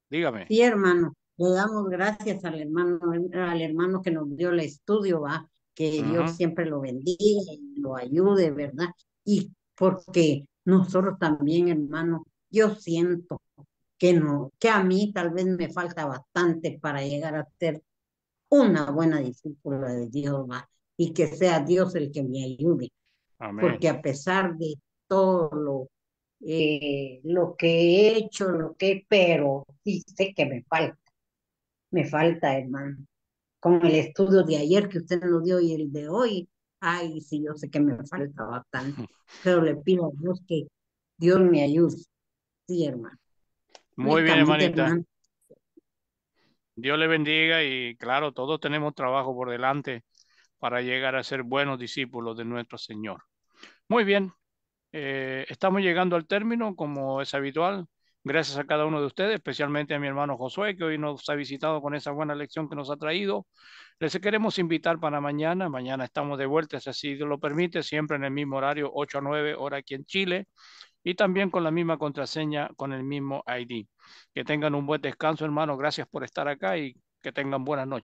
Dígame. sí, hermano. Le damos gracias al hermano que nos dio el estudio, va, que Dios Ujú. siempre lo bendiga y lo ayude, ¿verdad? Y porque nosotros también, hermano, yo siento que no, que a mí tal vez me falta bastante para llegar a ser una buena discípula de Dios, va, y que sea Dios el que me ayude, Amén. porque a pesar de todo lo que he hecho, pero sí sé que me falta, hermano. Con el estudio de ayer que usted nos dio y el de hoy, ay, sí, yo sé que me falta bastante, pero le pido a Dios que Dios me ayude, sí, hermano. Muy bien, Únicamente, hermanita. hermano, Dios le bendiga y claro, todos tenemos trabajo por delante para llegar a ser buenos discípulos de nuestro Señor. Muy bien, estamos llegando al término, como es habitual. Gracias a cada uno de ustedes, especialmente a mi hermano Josué, que hoy nos ha visitado con esa buena lección que nos ha traído. Les queremos invitar para mañana. Mañana estamos de vuelta, si así Dios lo permite, siempre en el mismo horario, 8 a 9 hora aquí en Chile, y también con la misma contraseña, con el mismo ID. Que tengan un buen descanso, hermano. Gracias por estar acá y que tengan buenas noches.